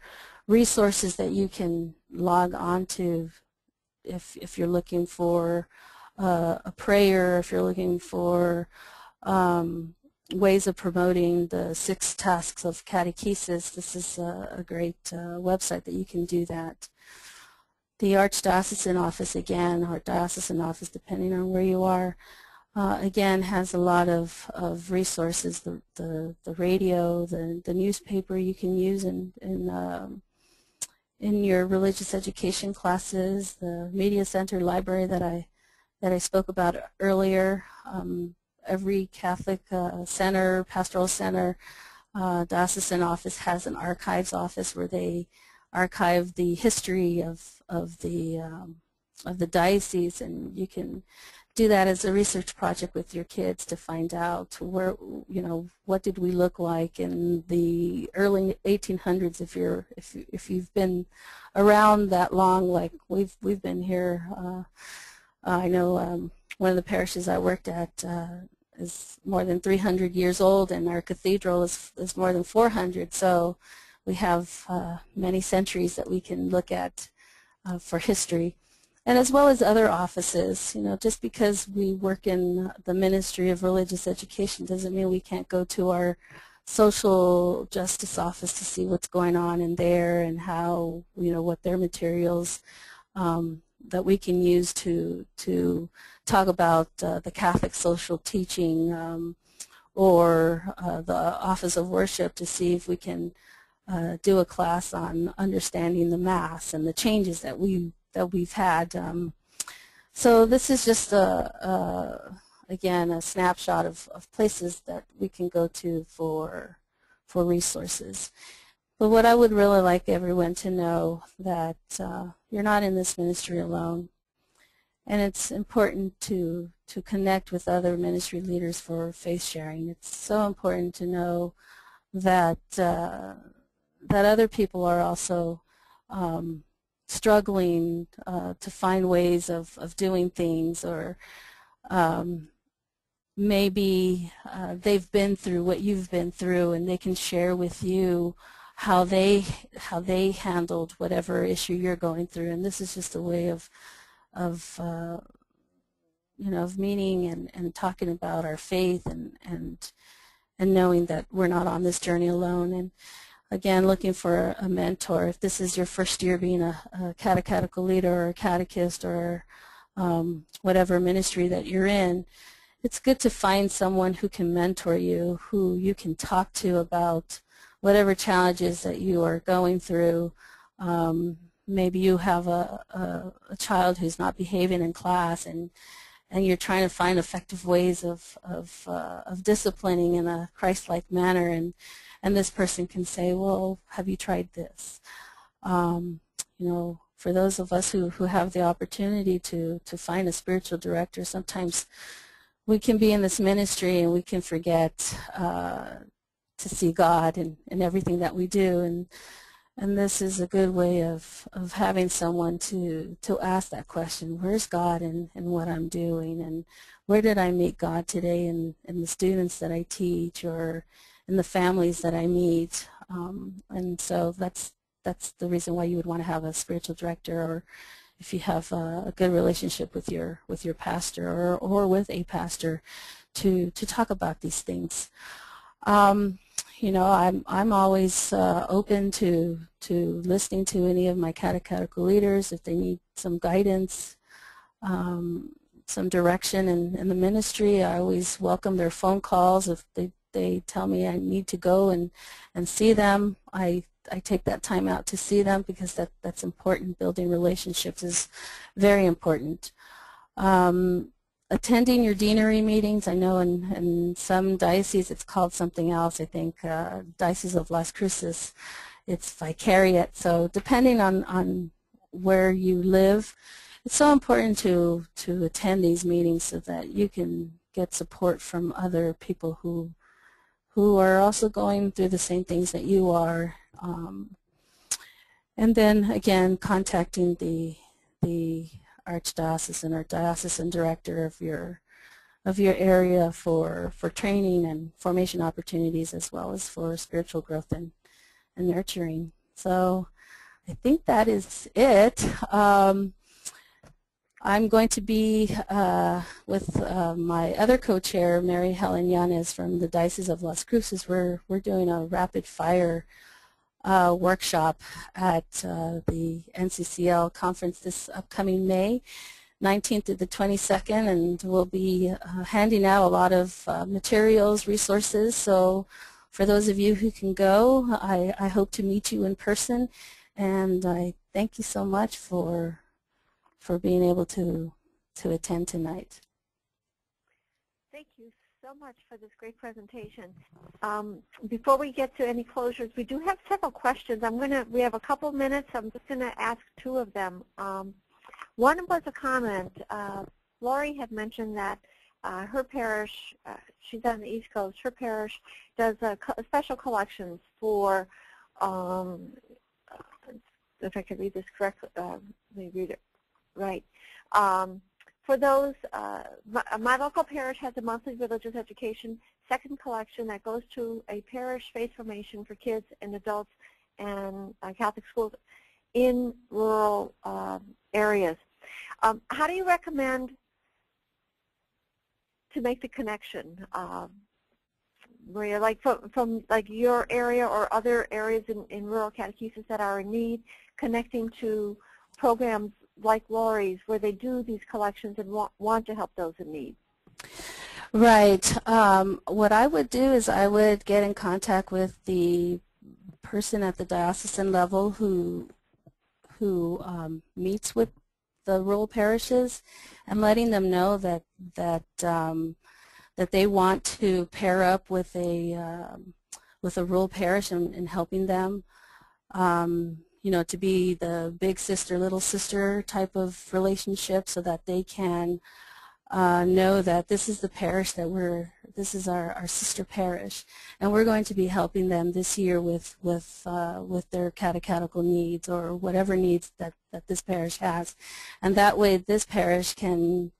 resources that you can log on to if you're looking for a prayer, if you're looking for ways of promoting the 6 tasks of catechesis. This is a great website that you can do that. The Archdiocesan Office, again, or Diocesan Office, depending on where you are, again, has a lot of resources. The radio, the newspaper you can use in your religious education classes, the media center library that I spoke about earlier. Every Catholic center, pastoral center, diocesan office has an archives office where they archive the history of the diocese, and you can do that as a research project with your kids to find out where, what did we look like in the early 1800s. If you've been around that long, like we've been here. I know one of the parishes I worked at is more than 300 years old, and our cathedral is more than 400. So we have many centuries that we can look at for history. And as well as other offices, just because we work in the Ministry of Religious Education doesn't mean we can't go to our social justice office to see what's going on in there and how, what their materials that we can use to talk about the Catholic social teaching, or the Office of Worship to see if we can do a class on understanding the Mass and the changes that we've had. So this is just again a snapshot of places that we can go to for resources. But what I would really like everyone to know that you're not in this ministry alone, and it's important to connect with other ministry leaders for faith sharing. It's so important to know that that other people are also struggling to find ways of doing things, or maybe they've been through what you've been through, and they can share with you how they handled whatever issue you're going through. And this is just a way of meeting and talking about our faith and knowing that we're not on this journey alone. And again, looking for a mentor. If this is your first year being a catechetical leader or a catechist or whatever ministry that you're in, it's good to find someone who can mentor you, who you can talk to about whatever challenges that you are going through. Maybe you have a child who's not behaving in class, and you're trying to find effective ways of disciplining in a Christ-like manner, and this person can say, well, have you tried this? For those of us who have the opportunity to find a spiritual director, sometimes we can be in this ministry and we can forget to see God in everything that we do, and this is a good way of having someone to ask that question: where's God in what I'm doing, and where did I meet God today in the students that I teach, or in the families that I meet? And so that's the reason why you would want to have a spiritual director, or if you have a good relationship with your pastor or with a pastor, to talk about these things. you know, I'm always open to listening to any of my catechetical leaders if they need some guidance, some direction in the ministry. I always welcome their phone calls. If they tell me I need to go and see them, I take that time out to see them, because that's important. Building relationships is very important. Attending your deanery meetings, I know in some dioceses it's called something else. I think Diocese of Las Cruces, it's vicariate. So depending on where you live, it's so important to attend these meetings so that you can get support from other people who are also going through the same things that you are. And then again, contacting the archdiocesan or diocesan director of your area for training and formation opportunities, as well as for spiritual growth and nurturing. So I think that is it. I'm going to be with my other co-chair, Mary Helen Yanez from the Diocese of Las Cruces. We're doing a rapid fire workshop at the NCCL conference this upcoming May 19th to the 22nd, and we'll be handing out a lot of materials, resources. So for those of you who can go, I hope to meet you in person, and I thank you so much for being able to attend tonight. Thank you so much for this great presentation. Before we get to any closures, we do have several questions. We have a couple minutes. I'm just going to ask two of them. One was a comment. Lori had mentioned that her parish, she's on the East Coast, her parish does special collections for, if I could read this correctly, let me read it right. For those, my local parish has a monthly religious education second collection that goes to a parish faith formation for kids and adults and Catholic schools in rural areas. How do you recommend to make the connection, Maria, like from like your area or other areas in rural catechesis that are in need, connecting to programs like Lori's, where they do these collections and want to help those in need? Right. What I would do is I would get in contact with the person at the diocesan level who meets with the rural parishes, and letting them know that they want to pair up with a rural parish and helping them. You know, to be the big sister, little sister type of relationship, so that they can know that this is the parish that this is our sister parish, and we're going to be helping them this year with their catechetical needs or whatever needs that this parish has, and that way this parish can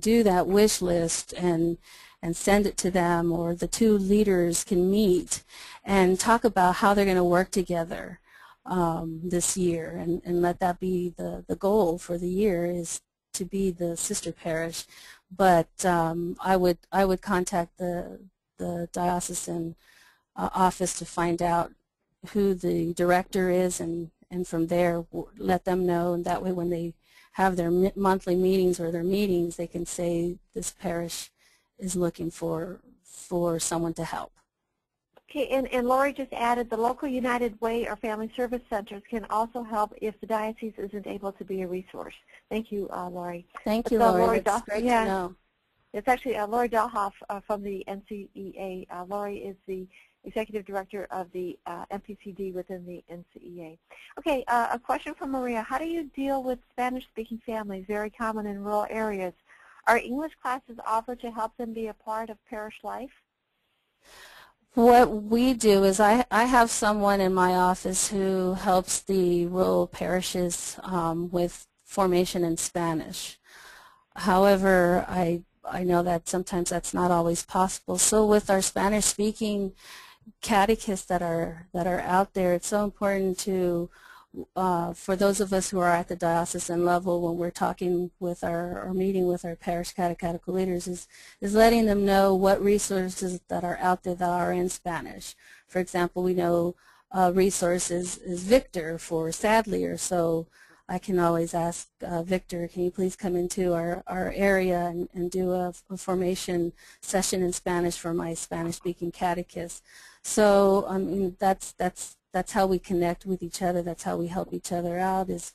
do that wish list and send it to them, or the two leaders can meet and talk about how they're going to work together this year, and let that be the goal for the year, is to be the sister parish. But I would contact the diocesan office to find out who the director is, and from there let them know, and that way when they have their monthly meetings or their meetings, they can say this parish is looking for someone to help. Okay, and Lori just added the local United Way or Family Service Centers can also help if the diocese isn't able to be a resource. Thank you, Lori. Thank you, Lori. That's great to know. It's actually Lori Delhoff from the NCEA. Lori is the Executive Director of the MPCD within the NCEA. Okay, a question from Maria. How do you deal with Spanish-speaking families, very common in rural areas? Are English classes offered to help them be a part of parish life? What we do is I have someone in my office who helps the rural parishes with formation in Spanish. However, I know that sometimes that's not always possible. So with our Spanish-speaking catechists that are out there, it's so important to for those of us who are at the diocesan level, when we're talking with or meeting with our parish catechetical leaders, is letting them know what resources that are out there that are in Spanish. For example, we know resource is Victor for Sadlier, so I can always ask Victor, can you please come into our area and do a formation session in Spanish for my Spanish-speaking catechist. So I mean, that's how we connect with each other. That's how we help each other out, is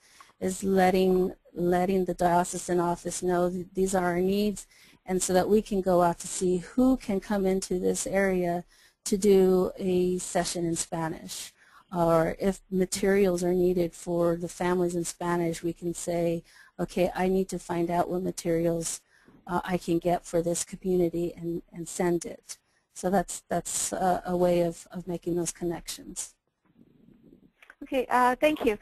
letting the diocesan office know that these are our needs, and so that we can go out to see who can come into this area to do a session in Spanish. Or if materials are needed for the families in Spanish, we can say, okay, I need to find out what materials I can get for this community and send it. So that's a way of making those connections. Okay, thank you.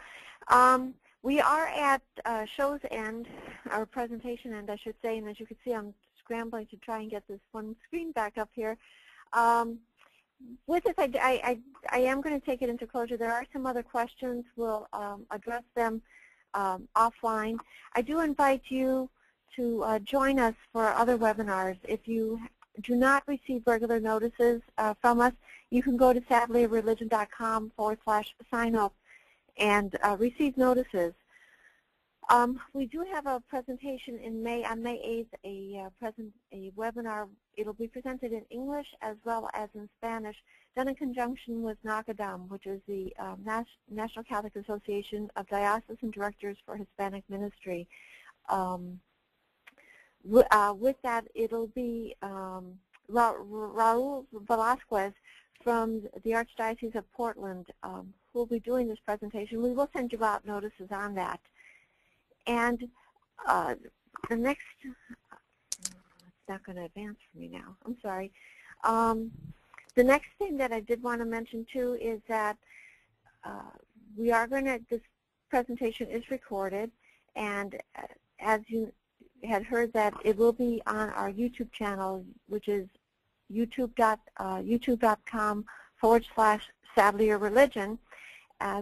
We are at show's end, our presentation end, I should say, and as you can see, I'm scrambling to try and get this one screen back up here. With this, I am going to take it into closure. There are some other questions. We'll address them offline. I do invite you to join us for other webinars. If you do not receive regular notices from us, you can go to sadlierreligion.com/sign up and receive notices. We do have a presentation in May, on May 8th, a webinar. It'll be presented in English as well as in Spanish, done in conjunction with NACADAM, which is the National Catholic Association of Diocesan Directors for Hispanic Ministry. With that, it'll be Raul Velasquez from the Archdiocese of Portland who will be doing this presentation. We will send you out notices on that. And the next, it's not going to advance for me now, I'm sorry. The next thing that I did want to mention too is that we are going to, this presentation is recorded, and as you had heard, that it will be on our YouTube channel, which is youtube.com/Sadlier Religion.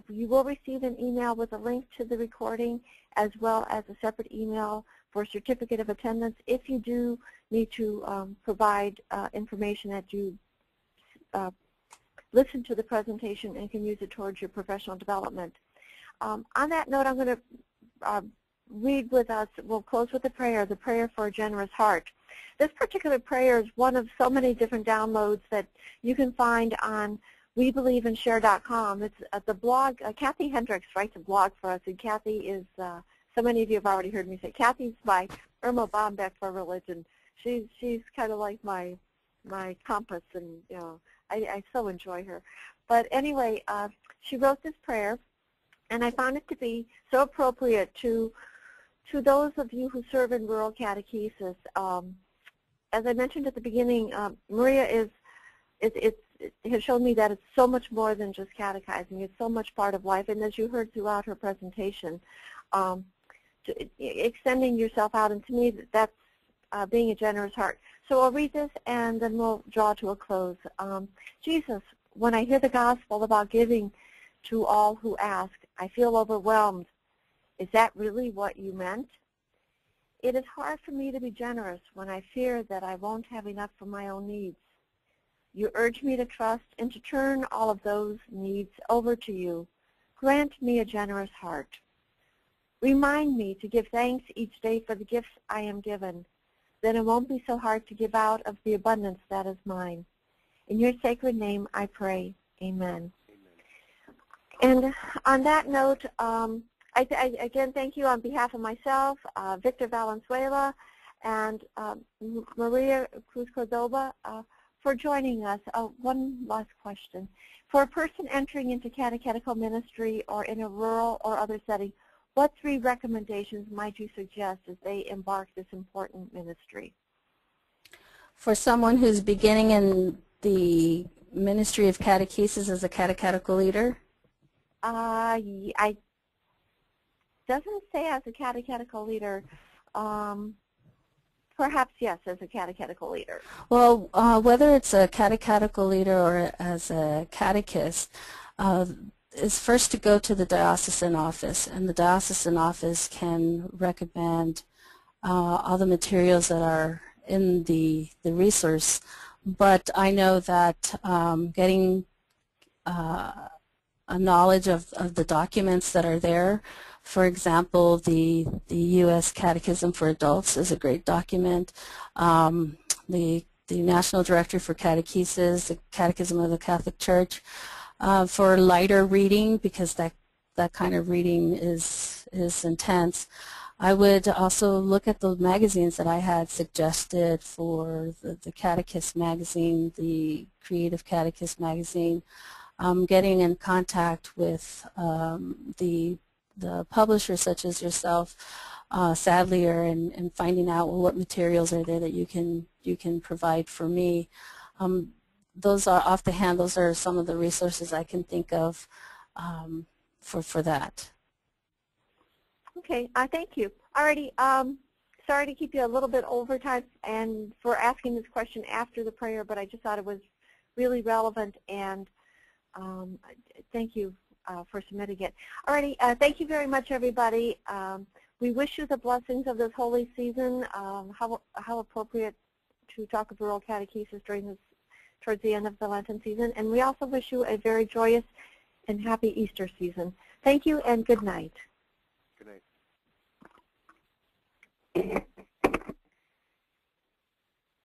You will receive an email with a link to the recording, as well as a separate email for a certificate of attendance if you do need to provide information that you listen to the presentation and can use it towards your professional development. On that note, I'm going to read with us, we'll close with the prayer for a generous heart. This particular prayer is one of so many different downloads that you can find on WeBelieveAndShare.com. It's the blog. Kathy Hendricks writes a blog for us, and Kathy is, so many of you have already heard me say, Kathy's my Irma Bombeck for religion. She's kind of like my compass, and you know, I so enjoy her. But anyway, she wrote this prayer, and I found it to be so appropriate to those of you who serve in rural catechesis. As I mentioned at the beginning, Maria it has shown me that it's so much more than just catechizing. It's so much part of life, and as you heard throughout her presentation, extending yourself out, and to me, that's being a generous heart. So I'll read this, and then we'll draw to a close. Jesus, when I hear the gospel about giving to all who ask, I feel overwhelmed. Is that really what you meant? It is hard for me to be generous when I fear that I won't have enough for my own needs. You urge me to trust and to turn all of those needs over to you. Grant me a generous heart. Remind me to give thanks each day for the gifts I am given. Then it won't be so hard to give out of the abundance that is mine. In your sacred name I pray. Amen. And on that note, I again thank you on behalf of myself, Victor Valenzuela, and Maria Cruz-Cordoba for joining us. One last question. For a person entering into catechetical ministry or in a rural or other setting, what 3 recommendations might you suggest as they embark this important ministry? For someone who's beginning in the ministry of catechesis as a catechetical leader? I doesn't say as a catechetical leader. Perhaps yes, as a catechetical leader. Well, whether it's a catechetical leader or as a catechist, is first to go to the diocesan office, and the diocesan office can recommend all the materials that are in the resource. But I know that getting a knowledge of the documents that are there. For example, the U.S. Catechism for Adults is a great document. The National Directory for Catechesis, the Catechism of the Catholic Church, for lighter reading, because that kind of reading is intense. I would also look at the magazines that I had suggested for the Catechist magazine, the Creative Catechist magazine, getting in contact with the publishers such as yourself, Sadlier, and finding out, well, what materials are there that you can provide for me. Those are off the hand. Those are some of the resources I can think of for that. Okay, thank you. Alrighty, sorry to keep you a little bit over time and for asking this question after the prayer, but I just thought it was really relevant, and thank you for submitting it. Alrighty, thank you very much, everybody. We wish you the blessings of this holy season. How appropriate to talk of rural catechesis during this, towards the end of the Lenten season, and we also wish you a very joyous and happy Easter season. Thank you and good night. Good night.